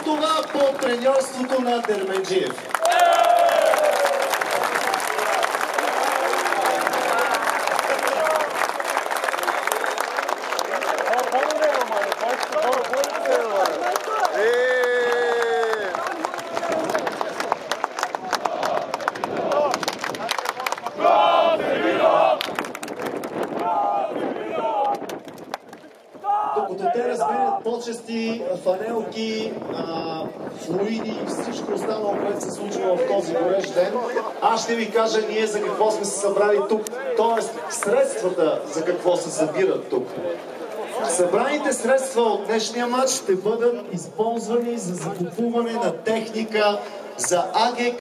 това под треньорството на Дерменджиев. Докато те разменят почести, фанелки, флуиди и всичко останало, което се случва в този горещ ден, аз ще ви кажа ние за какво сме се събрали тук, т.е. средствата за какво се събират тук. Събраните средства от днешния матч ще бъдат използвани за закупуване на техника за АГ